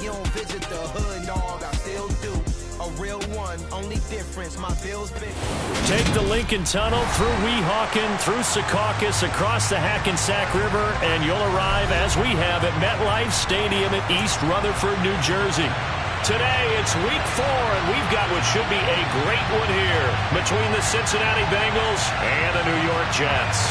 you don't visit the hood, dog, I still do. A real one, only difference, my bill's big. Take the Lincoln Tunnel through Weehawken, through Secaucus, across the Hackensack River, and you'll arrive, as we have, at MetLife Stadium in East Rutherford, New Jersey. Today, it's week 4, and we've got what should be a great one here between the Cincinnati Bengals and the New York Jets.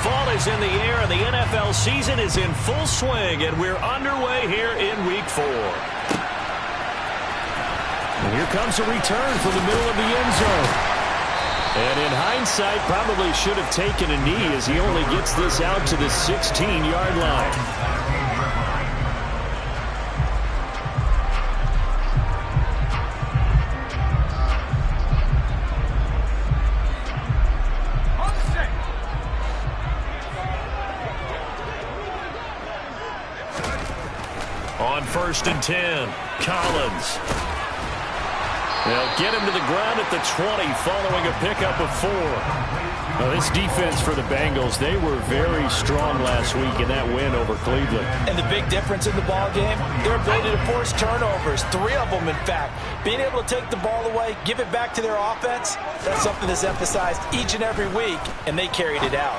Fall is in the air, and the NFL season is in full swing, and we're underway here in week 4. And here comes a return from the middle of the end zone. And in hindsight, probably should have taken a knee as he only gets this out to the 16-yard line. On 1st and 10, Collins. They'll get him to the ground at the 20 following a pickup of 4. Now, this defense for the Bengals, they were very strong last week in that win over Cleveland. And the big difference in the ball game, their ability to force turnovers, 3 of them in fact. Being able to take the ball away, give it back to their offense, that's something that's emphasized each and every week, and they carried it out.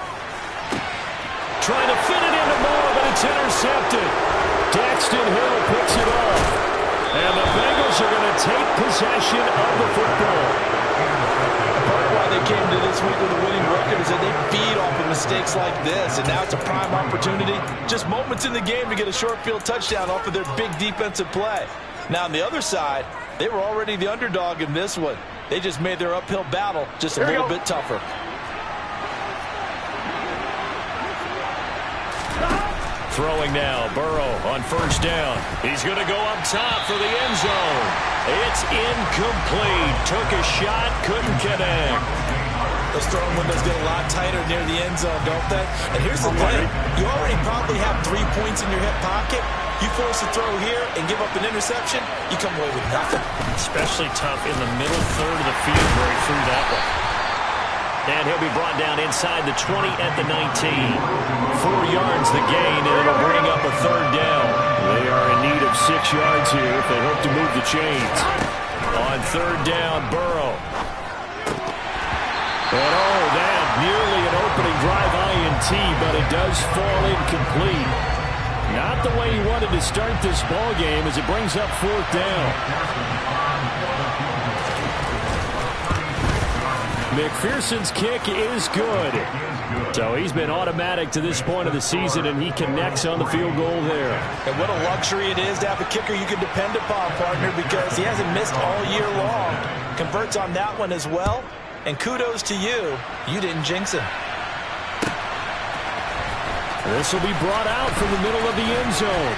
Trying to fit it into Moore, but it's intercepted. Daxton Hill picks it off. And the Bengals are going to take possession of the football. Part of why they came to this week with a winning record is that they feed off of mistakes like this. And now it's a prime opportunity. Just moments in the game to get a short field touchdown off of their big defensive play. Now on the other side, they were already the underdog in this one. They just made their uphill battle just a little bit tougher. Throwing now, Burrow on 1st down. He's going to go up top for the end zone. It's incomplete. Took a shot, couldn't connect. Those throwing windows get a lot tighter near the end zone, don't they? And here's the thing. You already probably have 3 points in your hip pocket. You force a throw here and give up an interception, you come away with nothing. Especially tough in the middle third of the field where he threw that one. And he'll be brought down inside the 20 at the 19. 4 yards the gain, and it'll bring up a 3rd down. They are in need of 6 yards here if they hope to move the chains. On 3rd down, Burrow. And that nearly an opening drive INT, but it does fall incomplete. Not the way he wanted to start this ball game as it brings up 4th down. McPherson's kick is good. So he's been automatic to this point of the season, and he connects on the field goal there. And what a luxury it is to have a kicker you can depend upon, partner, because he hasn't missed all year long. Converts on that one as well. And kudos to you. You didn't jinx him. This will be brought out from the middle of the end zone.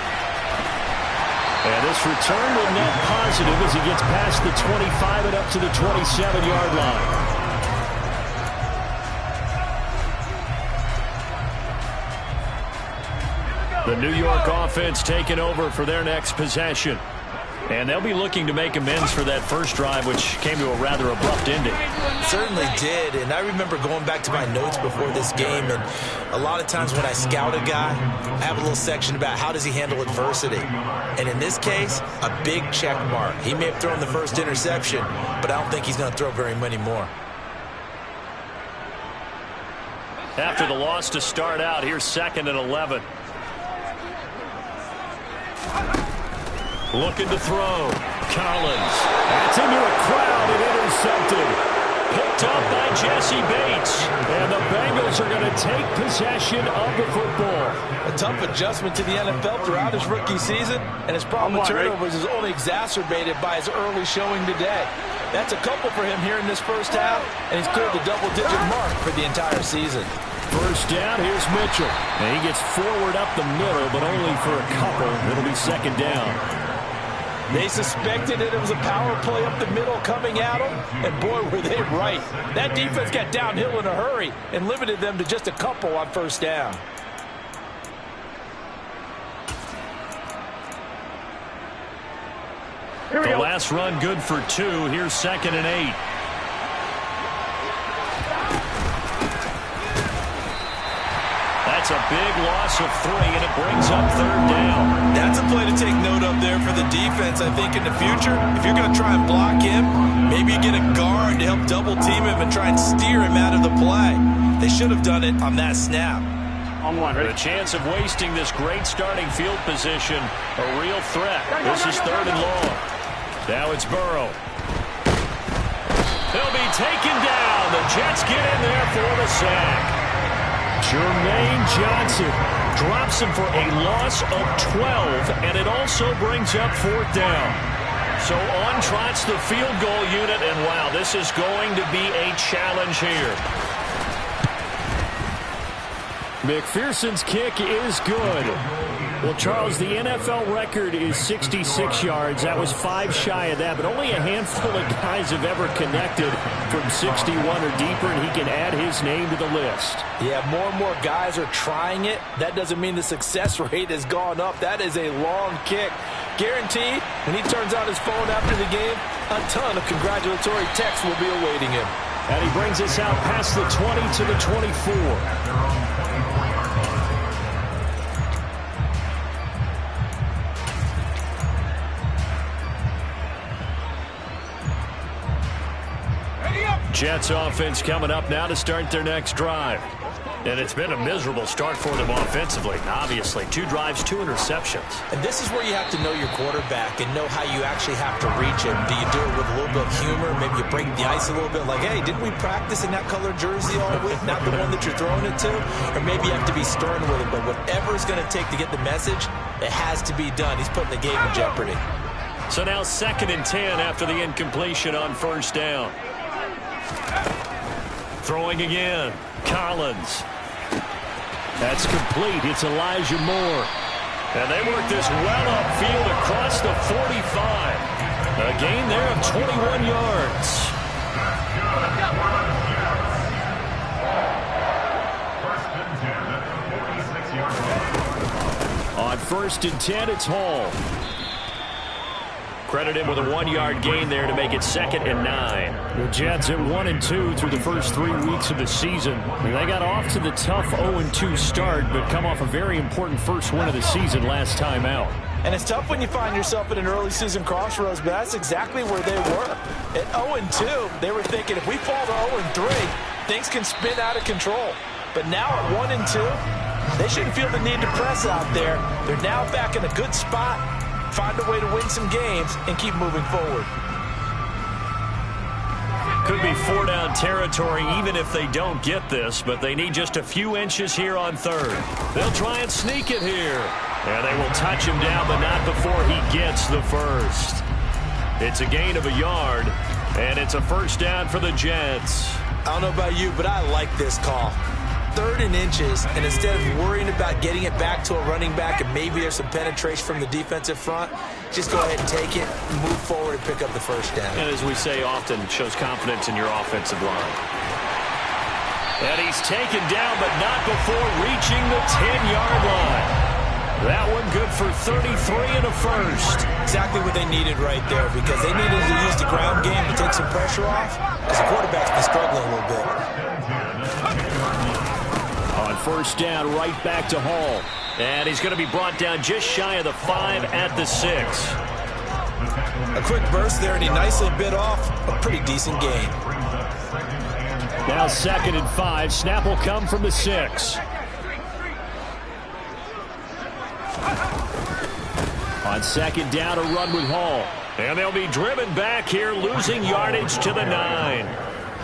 And this return will net positive as he gets past the 25 and up to the 27-yard line. The New York offense taking over for their next possession. And they'll be looking to make amends for that first drive, which came to a rather abrupt ending. Certainly did, and I remember going back to my notes before this game, and a lot of times when I scout a guy, I have a little section about how does he handle adversity. And in this case, a big check mark. He may have thrown the first interception, but I don't think he's going to throw very many more. After the loss to start out, here's 2nd and 11. Looking to throw. Collins. That's into a crowd and intercepted. Picked up by Jesse Bates. And the Bengals are going to take possession of the football. A tough adjustment to the NFL throughout his rookie season, and his problem with turnovers is only exacerbated by his early showing today. That's a couple for him here in this first half, and he's cleared the double-digit mark for the entire season. 1st down, here's Mitchell. And he gets forward up the middle, but only for a couple. It'll be 2nd down. They suspected that it was a power play up the middle coming at them, and boy, were they right. That defense got downhill in a hurry and limited them to just a couple on 1st down. The last run good for 2. Here's 2nd and 8. That's a big loss of 3, and it brings up 3rd down. That's a play to take note of there for the defense. I think in the future, if you're going to try and block him, maybe you get a guard to help double team him and try and steer him out of the play. They should have done it on that snap. On one, ready? The chance of wasting this great starting field position, a real threat. This is 3rd and long. Now it's Burrow. He'll be taken down. The Jets get in there for the sack. Jermaine Johnson drops him for a loss of 12, and it also brings up 4th down. So on trots the field goal unit, and wow, this is going to be a challenge here. McPherson's kick is good. Well, Charles, the NFL record is 66 yards. That was 5 shy of that, but only a handful of guys have ever connected from 61 or deeper, and he can add his name to the list. Yeah, more and more guys are trying it. That doesn't mean the success rate has gone up. That is a long kick. Guaranteed, when he turns on his phone after the game, a ton of congratulatory texts will be awaiting him. And he brings us out past the 20 to the 24. Jets offense coming up now to start their next drive. And it's been a miserable start for them offensively. Obviously, 2 drives, 2 interceptions. And this is where you have to know your quarterback and know how you actually have to reach him. Do you do it with a little bit of humor? Maybe you break the ice a little bit like, hey, didn't we practice in that color jersey all week? Not the one that you're throwing it to? Or maybe you have to be stern with him. But whatever it's going to take to get the message, it has to be done. He's putting the game in jeopardy. So now 2nd and 10 after the incompletion on 1st down. Throwing again. Collins. That's complete. It's Elijah Moore. And they work this well upfield across the 45. A gain there of 21 yards. On 1st and 10, it's Hall. Credit him with a 1-yard gain there to make it 2nd and 9. The Jets at 1-2 through the first 3 weeks of the season. They got off to the tough 0-2 start, but come off a very important first win of the season last time out. And it's tough when you find yourself at an early season crossroads, but that's exactly where they were. At 0-2, they were thinking if we fall to 0-3, things can spin out of control. But now at 1-2, they shouldn't feel the need to press out there. They're now back in a good spot. Find a way to win some games and keep moving forward. Could be 4-down territory even if they don't get this, but they need just a few inches here on 3rd. They'll try and sneak it here. And they will touch him down, but not before he gets the first. It's a gain of a yard, and it's a 1st down for the Jets. I don't know about you, but I like this call. 3rd and inches, and instead of worrying about getting it back to a running back and maybe there's some penetration from the defensive front, just go ahead and take it, move forward, and pick up the 1st down. And as we say often, shows confidence in your offensive line. And he's taken down, but not before reaching the 10-yard line. That one good for 33 and a 1st. Exactly what they needed right there, because they needed to use the ground game to take some pressure off, because the quarterback's been struggling a little bit. On 1st down, right back to Hall. And he's going to be brought down just shy of the 5 at the 6. A quick burst there, and he nicely bit off a pretty decent gain. Now 2nd and 5. Snap will come from the 6. On 2nd down, a run with Hall. And they'll be driven back here, losing yardage to the 9.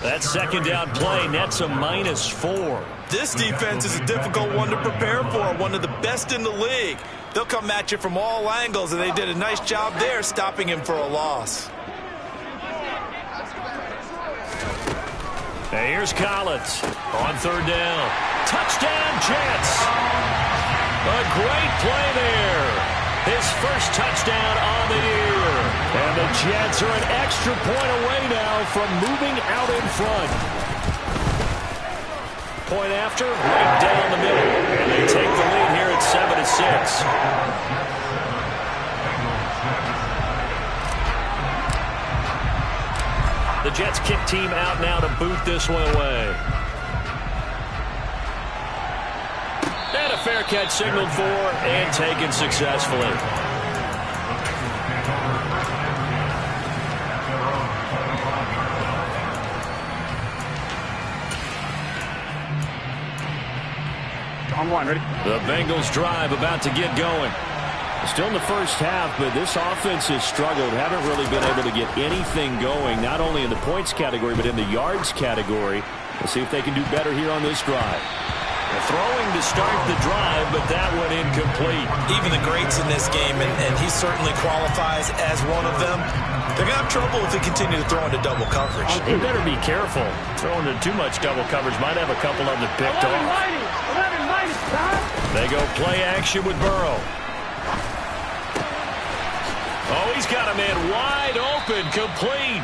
That 2nd down play nets a -4. This defense is a difficult one to prepare for, one of the best in the league. They'll come at you from all angles, and they did a nice job there stopping him for a loss. Hey, here's Collins on 3rd down. Touchdown, Jets. A great play there. His first touchdown on the year. And the Jets are an extra point away now from moving out in front. Point after, right down the middle. And they take the lead here at 7-6. The Jets kick team out now to boot this one away. fair catch signaled for and taken successfully. On one, ready? The Bengals drive about to get going. Still in the first half, but this offense has struggled. Haven't really been able to get anything going, not only in the points category, but in the yards category. We'll see if they can do better here on this drive. Throwing to start the drive, but that one incomplete. Even the greats in this game, and he certainly qualifies as one of them, they're going to have trouble if they continue to throw into double coverage. They better be careful. Throwing into too much double coverage might have a couple of them picked off. They go play action with Burrow. Oh, he's got a man wide open, complete.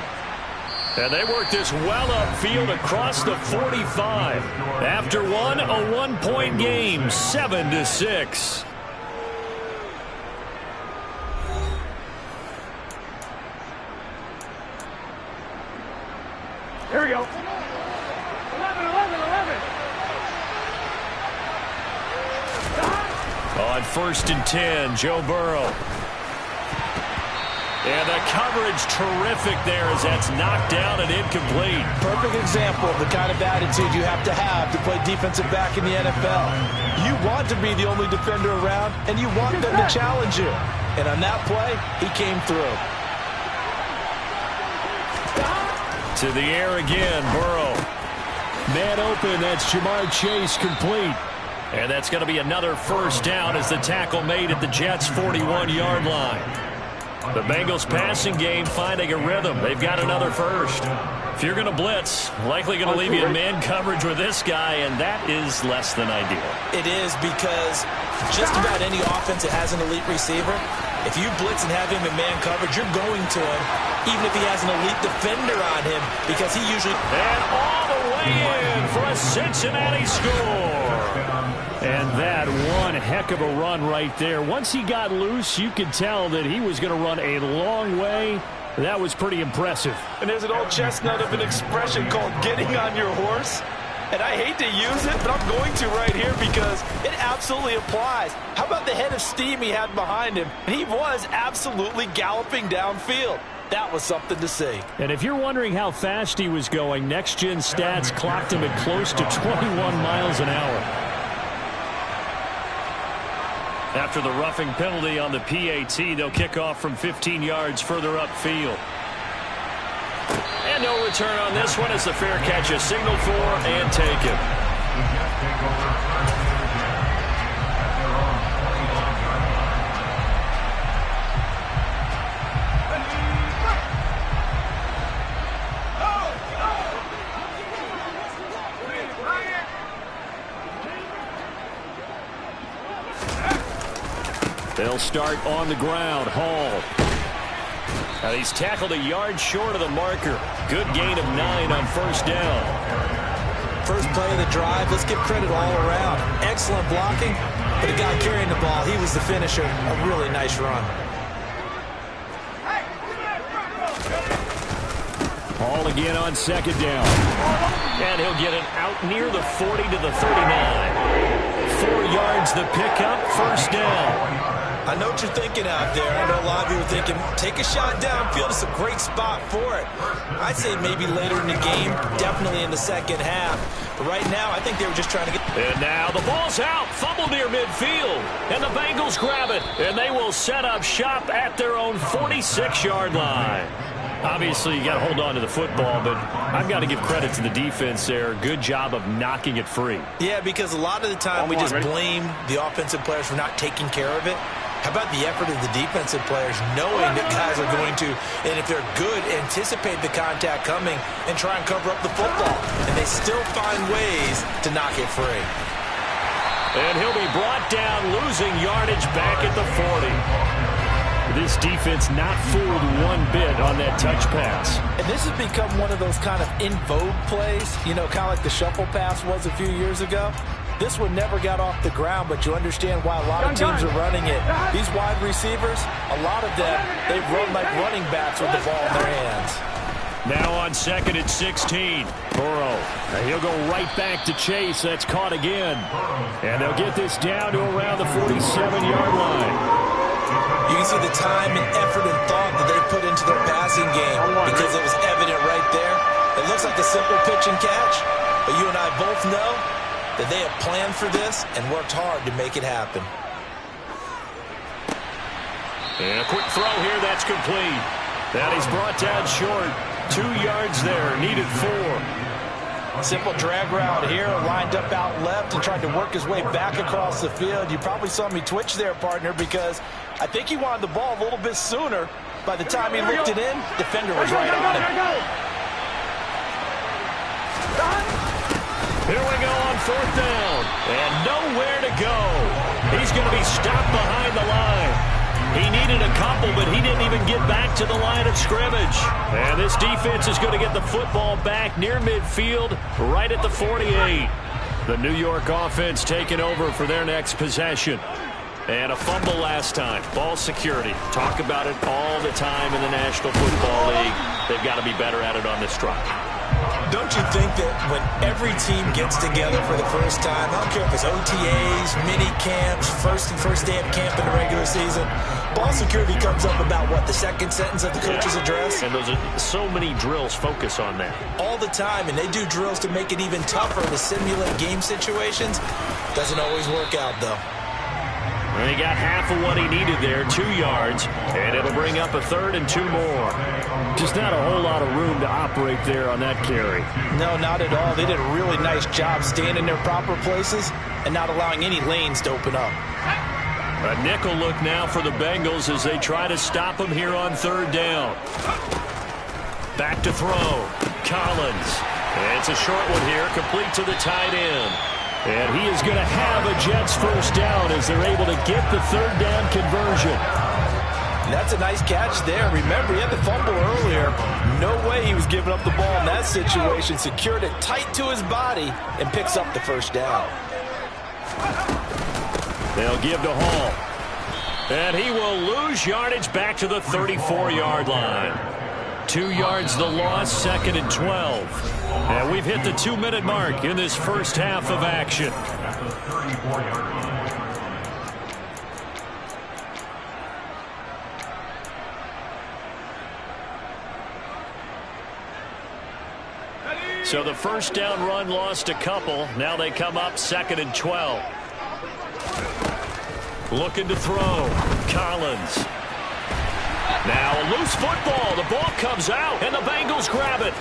And they work this well upfield across the 45. After one, a one-point game, 7-6. Here we go. 11. On 1st and 10, Joe Burrow. And the coverage terrific there as that's knocked down and incomplete. Perfect example of the kind of attitude you have to play defensive back in the NFL. You want to be the only defender around, and you want them to challenge you. And on that play, he came through. To the air again, Burrow. Man open, that's Jamar Chase, complete. And that's going to be another first down as the tackle made at the Jets' 41-yard line. The Bengals passing game finding a rhythm. They've got another first. If you're going to blitz, likely going to leave you in man coverage with this guy, and that is less than ideal. It is, because just about any offense that has an elite receiver, if you blitz and have him in man coverage, you're going to him, even if he has an elite defender on him, because he usually... And all the way in for a Cincinnati score. And that one heck of a run right there. Once he got loose, you could tell that he was going to run a long way. That was pretty impressive. And there's an old chestnut of an expression called getting on your horse. And I hate to use it, but I'm going to right here because it absolutely applies. How about the head of steam he had behind him? He was absolutely galloping downfield. That was something to see. And if you're wondering how fast he was going, Next Gen Stats clocked him at close to 21 miles an hour. After the roughing penalty on the PAT, they'll kick off from 15 yards further upfield. And no return on this one as the fair catch is signaled for and taken. They'll start on the ground. Hall. Now he's tackled a yard short of the marker. Good gain of 9 on first down. First play of the drive. Let's give credit all around. Excellent blocking, but the guy carrying the ball, he was the finisher. A really nice run. Hall again on second down. And he'll get it out near the 40 to the 39. 4 yards the pickup, first down. I know what you're thinking out there. I know a lot of you are thinking, take a shot downfield. It's a great spot for it. I'd say maybe later in the game, definitely in the second half. But right now, I think they were just trying to get... And now the ball's out, fumbled near midfield. And the Bengals grab it. And they will set up shop at their own 46-yard line. Obviously, you got to hold on to the football, but I've got to give credit to the defense there. Good job of knocking it free. Yeah, because a lot of the time we just blame the offensive players for not taking care of it. How about the effort of the defensive players knowing that guys are going to, and if they're good, anticipate the contact coming and try and cover up the football. And they still find ways to knock it free. And he'll be brought down, losing yardage back at the 40. This defense not fooled one bit on that touch pass. And this has become one of those kind of in vogue plays, you know, kind of like the shuffle pass was a few years ago. This one never got off the ground, but you understand why a lot of teams are running it. These wide receivers, a lot of them, they run like running backs with the ball in their hands. Now on 2nd and 16. Burrow. He'll go right back to Chase. That's caught again. And they'll get this down to around the 47-yard line. You can see the time and effort and thought that they put into their passing game because it was evident right there. It looks like a simple pitch and catch, but you and I both know that they have planned for this and worked hard to make it happen. And a quick throw here, that's complete. That is brought down short. 2 yards there, needed 4. Simple drag route here, lined up out left and tried to work his way back across the field. You probably saw me twitch there, partner, because I think he wanted the ball a little bit sooner. By the time he looked it in, defender was right on him. Here we go on 4th down, and nowhere to go. He's going to be stopped behind the line. He needed a couple, but he didn't even get back to the line of scrimmage. And this defense is going to get the football back near midfield, right at the 48. The New York offense taking over for their next possession. And a fumble last time. Ball security. Talk about it all the time in the National Football League. They've got to be better at it on this drive. Don't you think that when every team gets together for the first time, I don't care if it's OTAs, mini camps, first day of camp in the regular season, ball security comes up about, what, the second sentence of the coach's address? And those are so many drills focus on that. All the time, and they do drills to make it even tougher to simulate game situations. Doesn't always work out, though. And he got half of what he needed there, 2 yards, and it'll bring up a 3rd and 2 more. Just not a whole lot of room to operate there on that carry. No, not at all. They did a really nice job staying in their proper places and not allowing any lanes to open up. A nickel look now for the Bengals as they try to stop him here on 3rd down. Back to throw. Collins. It's a short one here, complete to the tight end. And he is going to have a Jets first down as they're able to get the 3rd down conversion. That's a nice catch there. Remember, he had the fumble earlier. No way he was giving up the ball in that situation. Secured it tight to his body and picks up the first down. They'll give to Hall. And he will lose yardage back to the 34-yard line. 2 yards the loss, 2nd and 12. And we've hit the 2-minute mark in this first half of action. So the first down run lost a couple. Now they come up 2nd and 12. Looking to throw. Collins. Now a loose football. The ball comes out, and the Bengals grab it.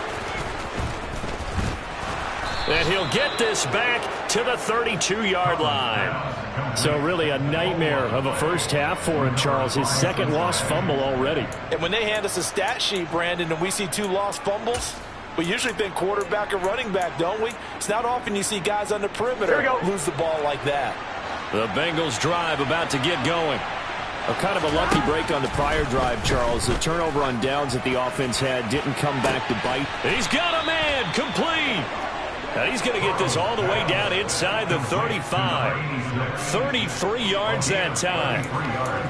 And he'll get this back to the 32-yard line. So really a nightmare of a first half for him, Charles. His 2nd lost fumble already. And when they hand us a stat sheet, Brandon, and we see 2 lost fumbles, we usually think quarterback or running back, don't we? It's not often you see guys on the perimeter lose the ball like that. The Bengals drive about to get going. A kind of a lucky break on the prior drive, Charles. The turnover on downs that the offense had didn't come back to bite. He's got a man, complete. And he's going to get this all the way down inside the 35. 33 yards that time.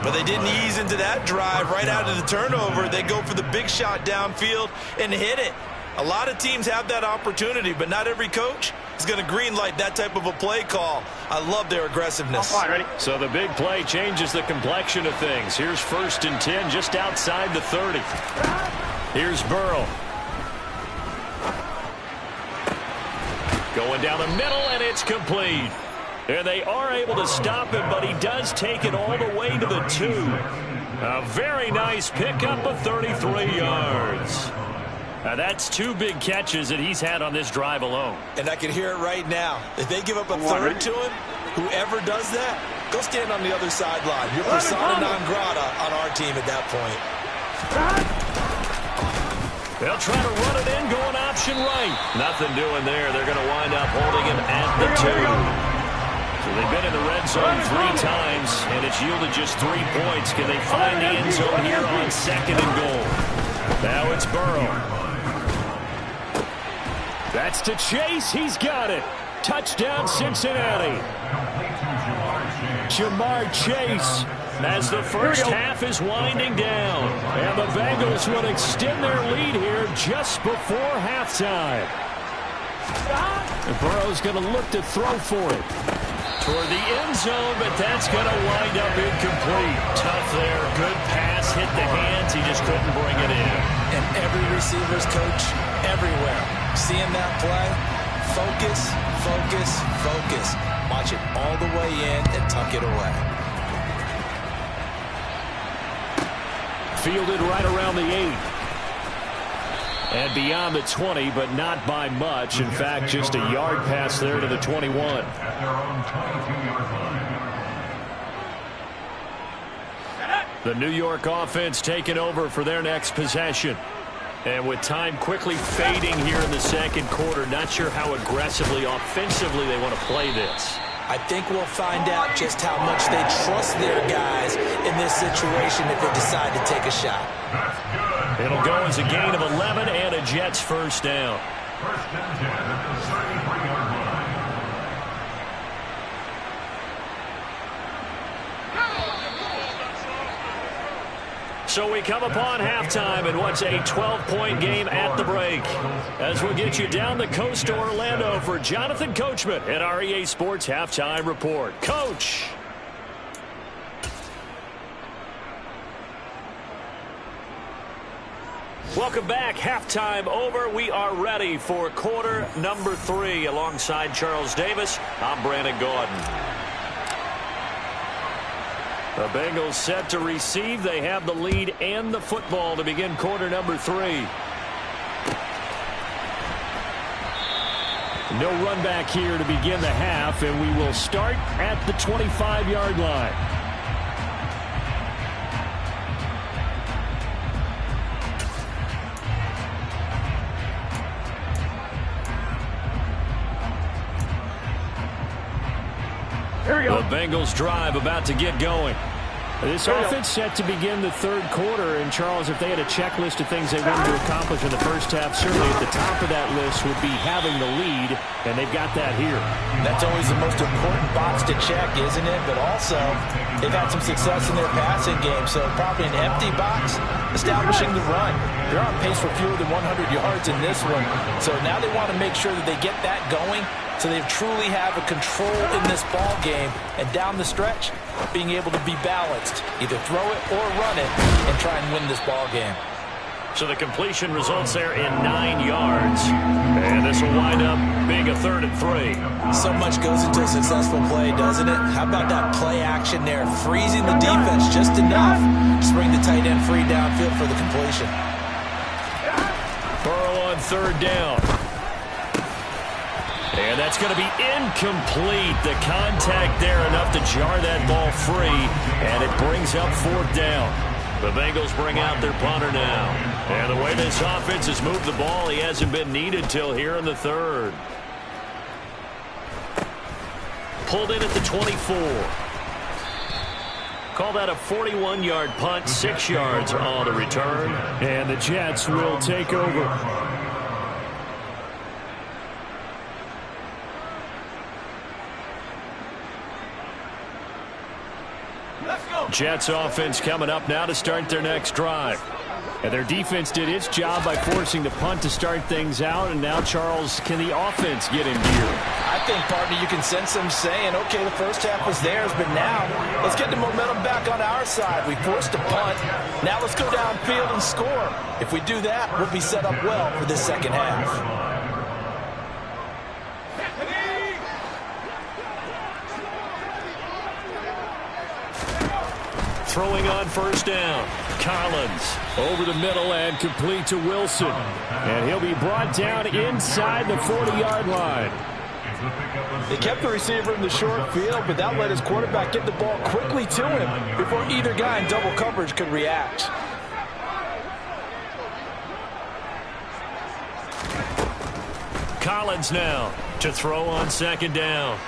But they didn't ease into that drive right out of the turnover. They go for the big shot downfield and hit it. A lot of teams have that opportunity, but not every coach is going to greenlight that type of a play call. I love their aggressiveness. So the big play changes the complexion of things. Here's 1st and 10 just outside the 30. Here's Burrow. Going down the middle, and it's complete. And they are able to stop him, but he does take it all the way to the 2. A very nice pickup of 33 yards. Now that's 2 big catches that he's had on this drive alone. And I can hear it right now. If they give up a 3rd to him, whoever does that, go stand on the other sideline. You're persona non grata on our team at that point. They'll try to run it in, going option right. Nothing doing there. They're going to wind up holding him at the 2. So they've been in the red zone 3 times, and it's yielded just 3 points. Can they find the end zone here on 2nd and goal? Now it's Burrow. That's to Chase. He's got it. Touchdown, Cincinnati. Jamar Chase, as the first half is winding down. And the Bengals will extend their lead here just before halftime. And Burrow's going to look to throw for it. Toward the end zone, but that's going to wind up incomplete. Tough there. Good pass. Hit the hands. He just couldn't bring it in. And every receiver's coach everywhere. Seeing that play, focus, focus, focus. Watch it all the way in and tuck it away. Fielded right around the 8. And beyond the 20, but not by much. In fact, just a yard pass there to the 21. At their own 22-yard line. The New York offense taking over for their next possession. And with time quickly fading here in the second quarter, not sure how aggressively, offensively they want to play this. I think we'll find out just how much they trust their guys in this situation if they decide to take a shot. It'll go as a gain of 11 and a Jets first down. First and 10 at the 33-yard line. So we come upon halftime in what's a 12-point game at the break. As we'll get you down the coast to Orlando for Jonathan Coachman at our EA Sports Halftime Report. Coach! Welcome back. Halftime over. We are ready for quarter number 3. Alongside Charles Davis, I'm Brandon Gaudin. The Bengals set to receive. They have the lead and the football to begin quarter number 3. No run back here to begin the half, and we will start at the 25-yard line. The Bengals drive about to get going. This offense set to begin the third quarter. And, Charles, if they had a checklist of things they wanted to accomplish in the first half, certainly at the top of that list would be having the lead, and they've got that here. That's always the most important box to check, isn't it? But also, they've had some success in their passing game, so probably an empty box, establishing the run. They're on pace for fewer than 100 yards in this one, so now they want to make sure that they get that going so they truly have a control in this ball game, and down the stretch, being able to be balanced, either throw it or run it, and try and win this ball game. So the completion results there in 9 yards, and this will wind up being a 3rd and 3. So much goes into a successful play, doesn't it? How about that play action there, freezing the defense just enough to bring the tight end free downfield for the completion. Burrow on 3rd down. And that's going to be incomplete. The contact there enough to jar that ball free, and it brings up 4th down. The Bengals bring out their punter now. And the way this offense has moved the ball, he hasn't been needed till here in the 3rd. Pulled in at the 24. Call that a 41-yard punt, 6 yards on the return. And the Jets will take over. Jets offense coming up now to start their next drive. And their defense did its job by forcing the punt to start things out. And now, Charles, can the offense get in gear? I think, partner, you can sense them saying, okay, the first half was theirs, but now let's get the momentum back on our side. We forced a punt. Now let's go downfield and score. If we do that, we'll be set up well for this second half. Throwing on 1st down. Collins over the middle and complete to Wilson. And he'll be brought down inside the 40-yard line. They kept the receiver in the short field, but that let his quarterback get the ball quickly to him before either guy in double coverage could react. Collins now to throw on 2nd down.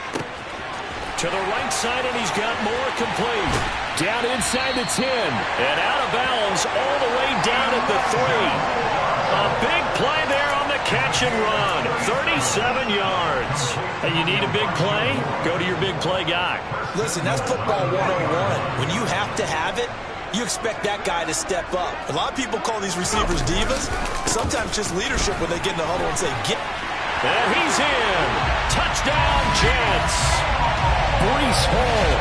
To the right side, and he's got more complete. Down inside the 10, and out of bounds all the way down at the 3. A big play there on the catch and run. 37 yards. And you need a big play? Go to your big play guy. Listen, that's football 101. When you have to have it, you expect that guy to step up. A lot of people call these receivers divas. Sometimes just leadership when they get in the huddle and say, get. And he's in. Touchdown, Jets. Breece Hall,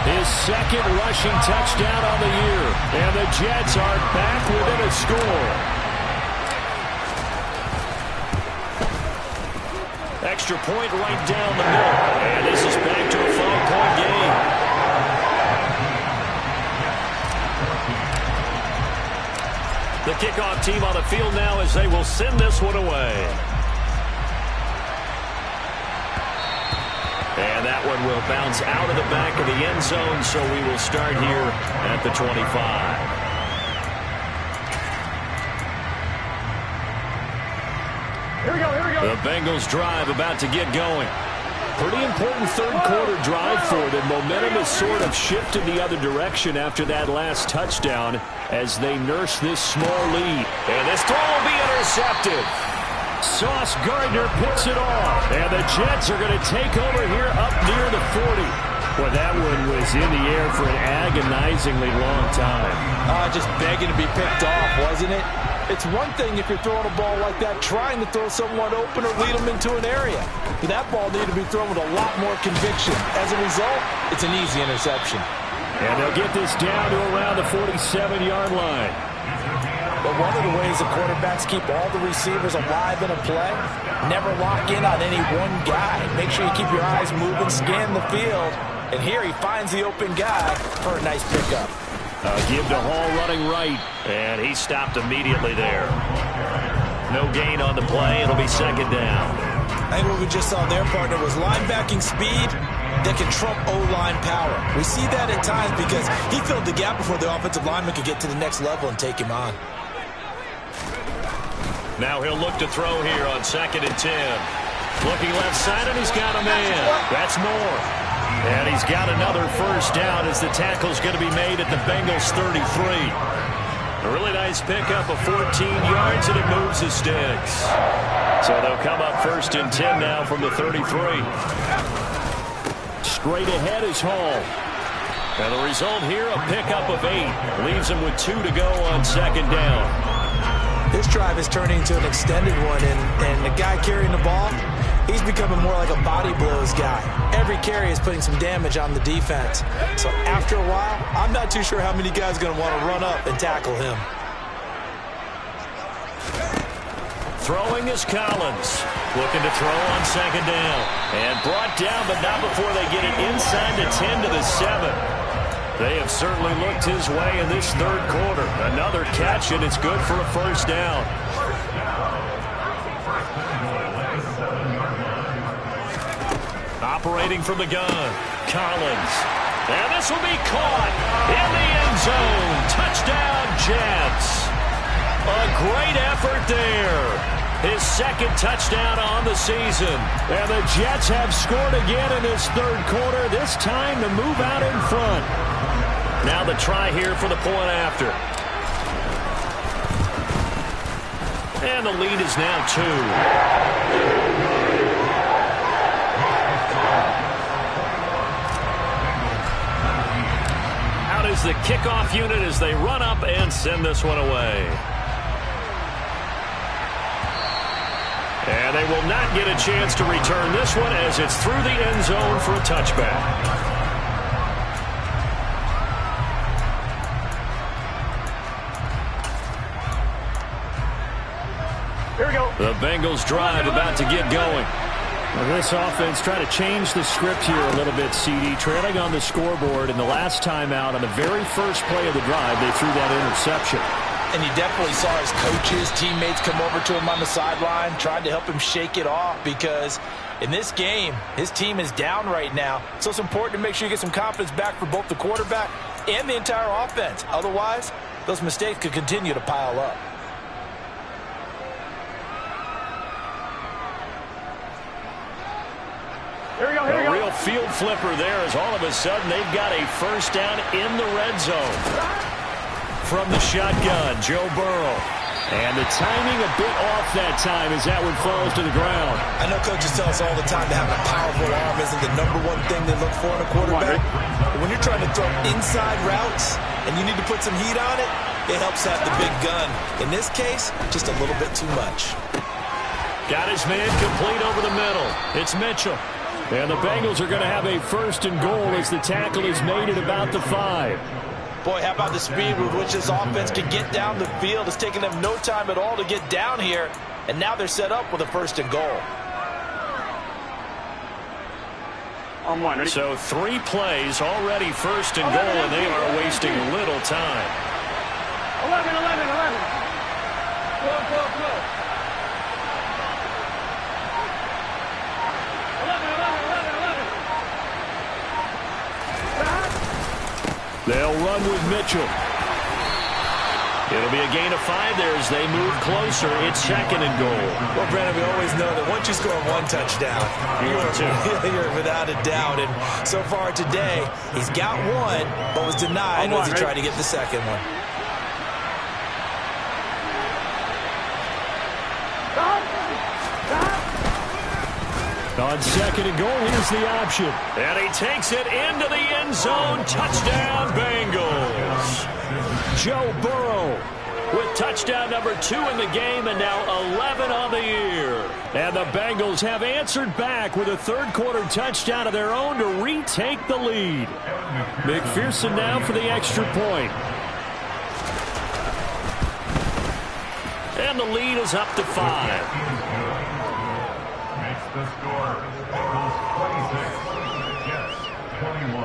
his second rushing touchdown on the year. And the Jets are back within a score. Extra point right down the middle. And this is back to a 5-point game. The kickoff team on the field now as they will send this one away. And that one will bounce out of the back of the end zone, so we will start here at the 25. Here we go, here we go. The Bengals drive about to get going. Pretty important third-quarter drive for them. Momentum has sort of shifted the other direction after that last touchdown as they nurse this small lead. And this throw will be intercepted. Sauce Gardner picks it off. And the Jets are going to take over here up near the 40. Well, that one was in the air for an agonizingly long time. Just begging to be picked off, wasn't it? It's one thing if you're throwing a ball like that, trying to throw someone open or lead them into an area. But that ball needed to be thrown with a lot more conviction. As a result, it's an easy interception. And they'll get this down to around the 47-yard line. But one of the ways the quarterbacks keep all the receivers alive in a play, never lock in on any one guy. Make sure you keep your eyes moving, scan the field. And here he finds the open guy for a nice pickup. Give to Hall running right, and he stopped immediately there. No gain on the play. It'll be second down. I think what we just saw there, partner, was linebacking speed that can trump O-line power. We see that at times because he filled the gap before the offensive lineman could get to the next level and take him on. Now he'll look to throw here on 2nd and 10. Looking left side, and he's got a man. That's Moore. And he's got another first down as the tackle's going to be made at the Bengals 33. A really nice pickup of 14 yards, and it moves the sticks. So they'll come up 1st and 10 now from the 33. Straight ahead is Hall. And the result here, a pickup of 8. Leaves him with 2 to go on 2nd down. This drive is turning into an extended one, and the guy carrying the ball, he's becoming more like a body blows guy. Every carry is putting some damage on the defense. So after a while, I'm not too sure how many guys are going to want to run up and tackle him. Throwing is Collins. Looking to throw on 2nd down. And brought down, but not before they get it inside the 10 to the 7. They have certainly looked his way in this third quarter. Another catch, and it's good for a first down. Operating from the gun, Collins. And this will be caught in the end zone. Touchdown, Jets. A great effort there. His 2nd touchdown on the season. And the Jets have scored again in this third quarter, this time to move out in front. Now the try here for the point after. And the lead is now 2. Out is the kickoff unit as they run up and send this one away. And they will not get a chance to return this one as it's through the end zone for a touchback. Here we go. The Bengals drive about to get going. Well, this offense trying to change the script here a little bit, CD. Trailing on the scoreboard, and the last time out on the very first play of the drive, they threw that interception. And you definitely saw his coaches, teammates come over to him on the sideline, tried to help him shake it off because in this game, his team is down right now. So it's important to make sure you get some confidence back for both the quarterback and the entire offense. Otherwise, those mistakes could continue to pile up. Here we go, here we A go. real field flipper there as all of a sudden they've got a first down in the red zone. From the shotgun, Joe Burrow. And the timing a bit off that time as that one falls to the ground. I know coaches tell us all the time that having a powerful arm isn't the #1 thing they look for in a quarterback. But when you're trying to throw inside routes and you need to put some heat on it, it helps have the big gun. In this case, just a little bit too much. Got his man complete over the middle. It's Mitchell. And the Bengals are going to have a 1st and goal as the tackle is made at about the 5. Boy, how about the speed with which this offense can get down the field? It's taken them no time at all to get down here. And now they're set up with a 1st and goal. On one, ready? So 3 plays already 1st and goal, and they are wasting little time. 11. Go. 11. They'll run with Mitchell. It'll be a gain of 5 there as they move closer. It's 2nd and goal. Well, Brandon, we always know that once you score 1 touchdown, you're without a doubt. And so far today, he's got 1, but was denied as he tried to get the 2nd one. On 2nd and goal, here's the option. And he takes it into the end zone. Touchdown, Bengals. Joe Burrow with touchdown number 2 in the game and now 11 on the year. And the Bengals have answered back with a 3rd quarter touchdown of their own to retake the lead. McPherson now for the extra point. And the lead is up to 5. The score, Bengals 26, Jets 21.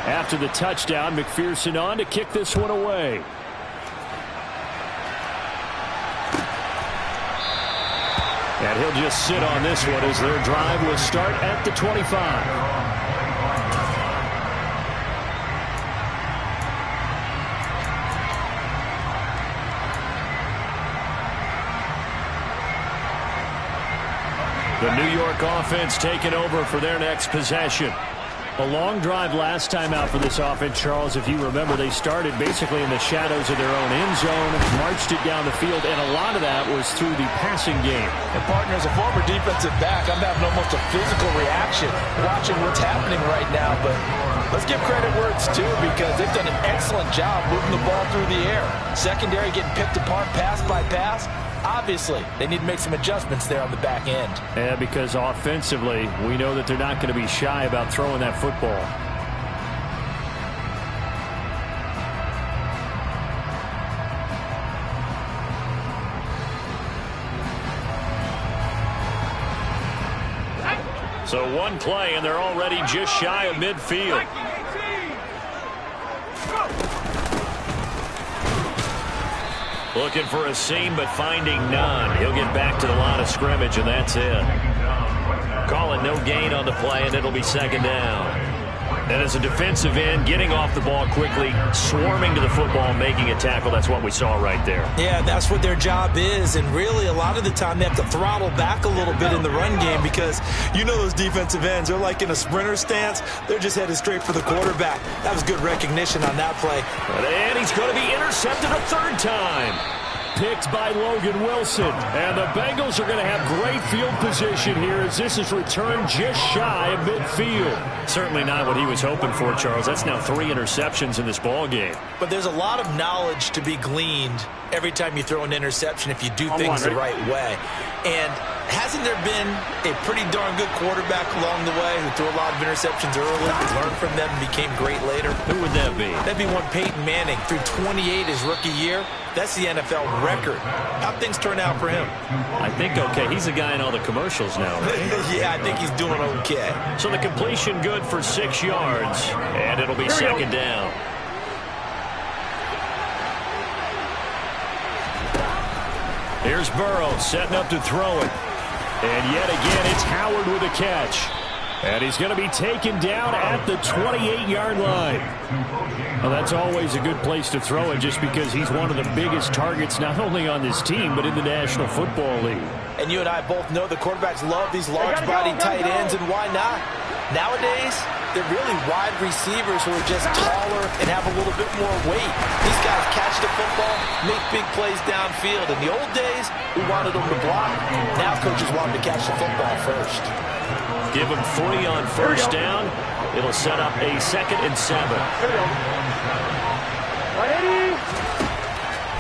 After the touchdown, McPherson on to kick this one away. And he'll just sit on this one as their drive will start at the 25. The New York offense taking over for their next possession. A long drive last time out for this offense, Charles. If you remember, they started basically in the shadows of their own end zone, marched it down the field, and a lot of that was through the passing game. And, partner, as a former defensive back, I'm having almost a physical reaction watching what's happening right now. But let's give credit where it's due because they've done an excellent job moving the ball through the air. Secondary getting picked apart pass by pass. Obviously, they need to make some adjustments there on the back end. Yeah, because offensively, we know that they're not going to be shy about throwing that football. So 1 play, and they're already just shy of midfield. Looking for a seam, but finding none. He'll get back to the line of scrimmage, and that's it. Calling no gain on the play, and it'll be 2nd down. And as a defensive end, getting off the ball quickly, swarming to the football, making a tackle, that's what we saw right there. Yeah, that's what their job is, and really a lot of the time they have to throttle back a little bit in the run game because you know those defensive ends, they're like in a sprinter stance. They're just headed straight for the quarterback. That was good recognition on that play. And he's going to be intercepted a 3rd time. Picked by Logan Wilson. And the Bengals are going to have great field position here as this is returned just shy of midfield. Certainly not what he was hoping for, Charles. That's now 3 interceptions in this ball game. But there's a lot of knowledge to be gleaned every time you throw an interception if you do things the right way. And hasn't there been a pretty darn good quarterback along the way who threw a lot of interceptions early, learned from them, and became great later? Who would that be? That'd be one Peyton Manning. Threw 28 his rookie year. That's the NFL record. How'd things turn out for him? I think okay. He's a guy in all the commercials now, right? Yeah, I think he's doing okay. So the completion good for 6 yards, and it'll be 2nd down. Here's Burrow setting up to throw it. And yet again, it's Howard with a catch. And he's going to be taken down at the 28-yard line. Well, that's always a good place to throw it just because he's one of the biggest targets not only on this team but in the National Football League. And you and I both know the quarterbacks love these large-bodied tight ends, and why not? Nowadays, they're really wide receivers who are just taller and have a little bit more weight. These guys catch the football, make big plays downfield. In the old days, we wanted them to block. Now coaches want them to catch the football first. Give them 3 on first down. It'll set up a 2nd and 7.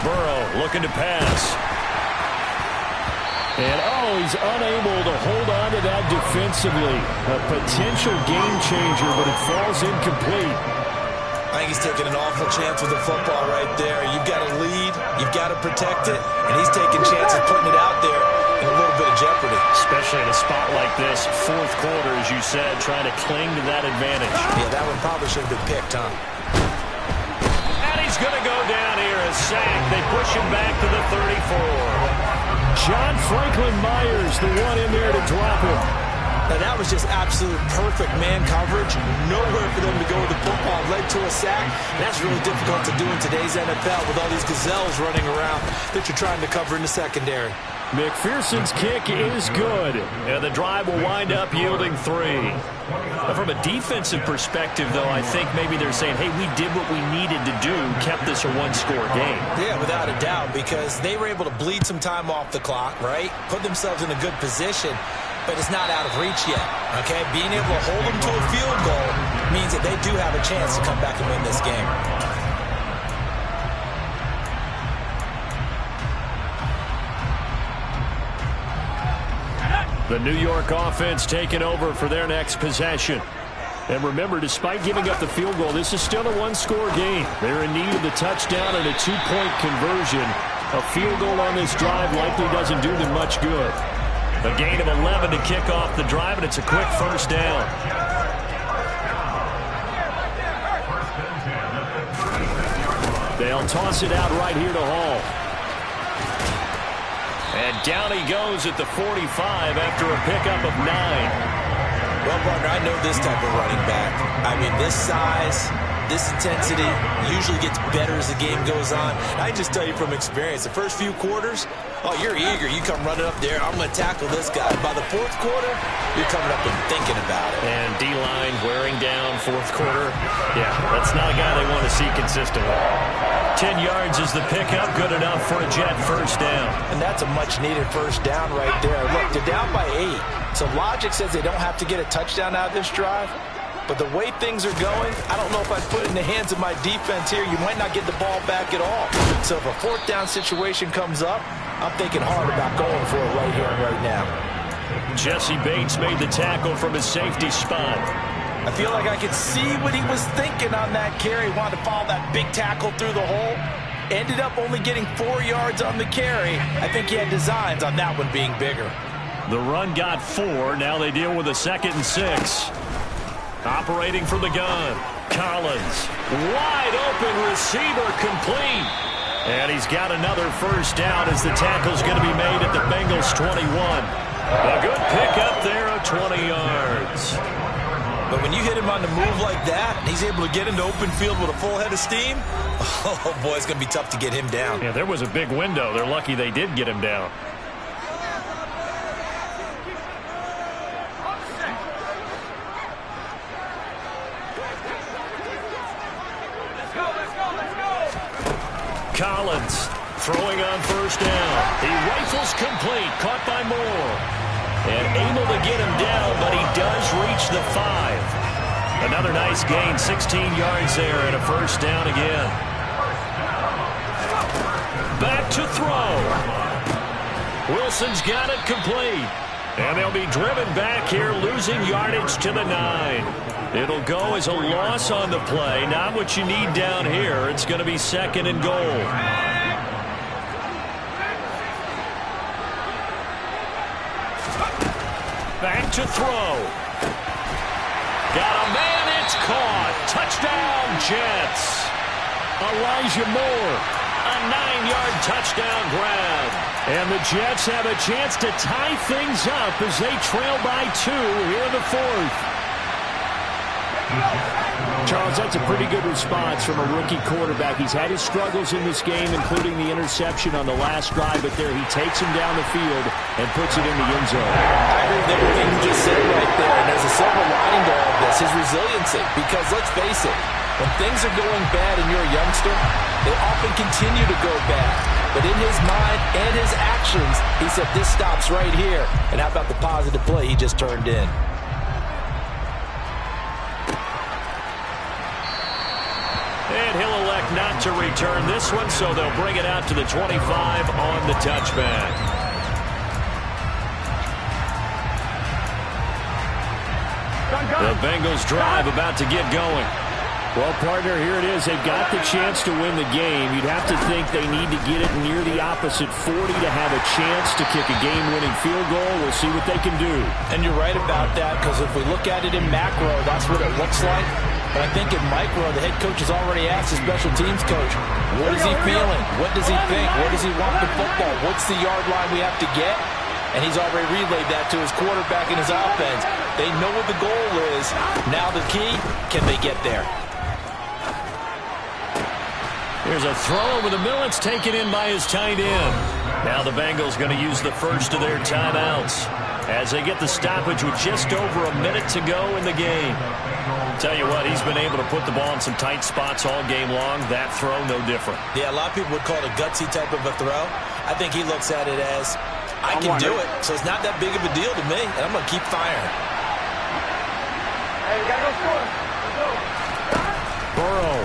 Burrow looking to pass. And, he's unable to hold on to that defensively. A potential game changer, but it falls incomplete. I think he's taking an awful chance with the football right there. You've got to lead, you've got to protect it, and he's taking chances putting it out there in a little bit of jeopardy. Especially in a spot like this, 4th quarter, as you said, trying to cling to that advantage. Yeah, that one probably should have been picked, huh? And he's going to go down here, a sack. They push him back to the 34. John Franklin Myers, the one in there to drop him. Now, that was just absolute perfect man coverage. Nowhere for them to go with the football. Led to a sack. And that's really difficult to do in today's NFL with all these gazelles running around that you're trying to cover in the secondary. McPherson's kick is good, and the drive will wind up yielding 3. Now, from a defensive perspective, though, I think maybe they're saying, hey, we did what we needed to do, kept this a 1-score game. Yeah, without a doubt, because they were able to bleed some time off the clock, right? Put themselves in a good position, but it's not out of reach yet, okay? Being able to hold them to a field goal means that they do have a chance to come back and win this game. The New York offense taking over for their next possession. And remember, despite giving up the field goal, this is still a 1-score game. They're in need of the touchdown and a 2-point conversion. A field goal on this drive likely doesn't do them much good. A gain of 11 to kick off the drive, and it's a quick first down. They'll toss it out right here to Hall. And down he goes at the 45 after a pickup of 9. Well, partner, I know this type of running back. I mean, this size, this intensity usually gets better as the game goes on. I just tell you from experience, the first few quarters, you're eager. You come running up there, I'm going to tackle this guy. By the 4th quarter, you're coming up and thinking about it. And D-line wearing down 4th quarter. Yeah, that's not a guy they want to see consistently. 10 yards is the pickup, good enough for a Jet first down. And that's a much-needed first down right there. Look, they're down by 8, so logic says they don't have to get a touchdown out of this drive. But the way things are going, I don't know if I'd put it in the hands of my defense here. You might not get the ball back at all. So if a 4th down situation comes up, I'm thinking hard about going for it right here and right now. Jesse Bates made the tackle from his safety spot. I feel like I could see what he was thinking on that carry. Wanted to follow that big tackle through the hole. Ended up only getting 4 yards on the carry. I think he had designs on that one being bigger. The run got 4. Now they deal with a 2nd and 6. Operating from the gun. Collins. Wide open receiver complete. And he's got another first down as the tackle's going to be made at the Bengals 21. A good pickup there of 20 yards. But when you hit him on the move like that, and he's able to get into open field with a full head of steam, oh boy, it's going to be tough to get him down. Yeah, there was a big window. They're lucky they did get him down. Collins throwing on first down. He rifles complete, caught by Moore. And able to get him down, but he does reach the 5. Another nice gain, 16 yards there, and a first down again. Back to throw. Wilson's got it complete. And they'll be driven back here, losing yardage to the 9. It'll go as a loss on the play. Not what you need down here. It's going to be 2nd and goal. Back to throw. Got a man, it's caught. Touchdown, Jets. Elijah Moore, a 9-yard touchdown grab. And the Jets have a chance to tie things up as they trail by 2 here in the 4th. Charles, that's a pretty good response from a rookie quarterback. He's had his struggles in this game, including the interception on the last drive, but there he takes him down the field and puts it in the end zone. I agree with everything you just said right there, and there's a silver lining to all of this, his resiliency, because let's face it, when things are going bad and you're a youngster, they often continue to go bad. But in his mind and his actions, he said, this stops right here. And how about the positive play he just turned in? And he'll elect not to return this one, so they'll bring it out to the 25 on the touchback. The Bengals drive about to get going. Well, partner, here it is. They've got the chance to win the game. You'd have to think they need to get it near the opposite 40 to have a chance to kick a game-winning field goal. We'll see what they can do. And you're right about that, because if we look at it in macro, that's what it looks like. But I think in micro, the head coach has already asked the special teams coach, what is he feeling? What does he think? What does he want the football? What's the yard line we have to get? And he's already relayed that to his quarterback and his offense. They know what the goal is. Now the key, can they get there? Here's a throw over the middle. It's taken in by his tight end. Now the Bengals going to use the first of their timeouts as they get the stoppage with just over a minute to go in the game. Tell you what, he's been able to put the ball in some tight spots all game long. That throw, no different. Yeah, a lot of people would call it a gutsy type of a throw. I think he looks at it as, I can do it, so it's not that big of a deal to me, and I'm going to keep firing. Hey, we got to go score. Let's go. Burrow.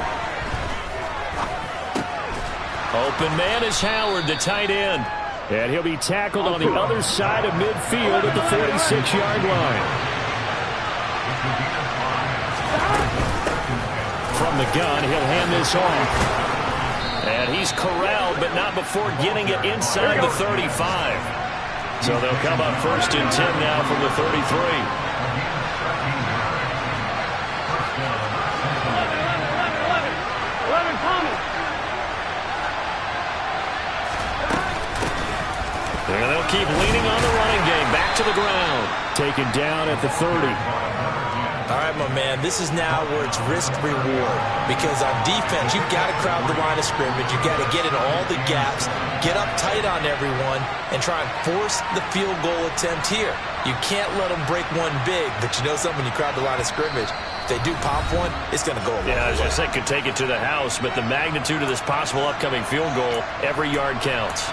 Open man is Howard, the tight end. And he'll be tackled on the other side of midfield at the 46-yard line. From the gun, he'll hand this off. And he's corralled, but not before getting it inside the 35. So they'll come up 1st and 10 now from the 33. And they'll keep leaning on the running game. Back to the ground. Taken down at the 30. All right, my man, this is now where it's risk-reward. Because on defense, you've got to crowd the line of scrimmage. You've got to get in all the gaps, get up tight on everyone, and try and force the field goal attempt here. You can't let them break one big, but you know something, when you crowd the line of scrimmage, if they do pop one, it's going to go a long way. Yeah, I was just saying, could take it to the house, but the magnitude of this possible upcoming field goal, every yard counts.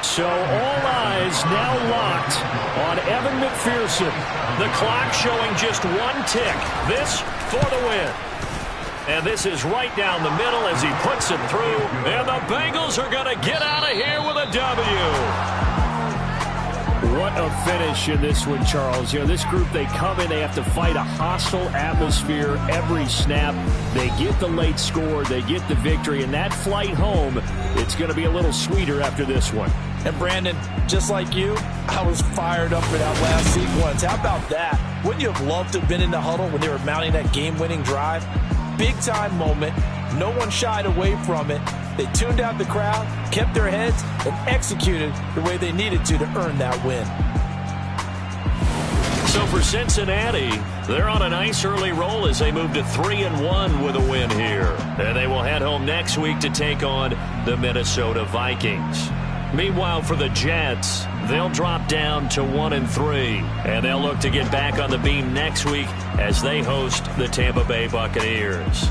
So all eyes now locked on Evan McPherson. The clock showing just one tick. This for the win. And this is right down the middle as he puts it through. And the Bengals are going to get out of here with a W. What a finish in this one, Charles. You know, this group, they come in, they have to fight a hostile atmosphere every snap. They get the late score, they get the victory, and that flight home, it's going to be a little sweeter after this one. And Brandon, just like you, I was fired up for that last sequence. How about that? Wouldn't you have loved to have been in the huddle when they were mounting that game-winning drive? Big-time moment. No one shied away from it. They tuned out the crowd, kept their heads, and executed the way they needed to earn that win. So for Cincinnati, they're on a nice early roll as they move to 3-1 with a win here. And they will head home next week to take on the Minnesota Vikings. Meanwhile, for the Jets, they'll drop down to 1-3. And they'll look to get back on the beam next week as they host the Tampa Bay Buccaneers.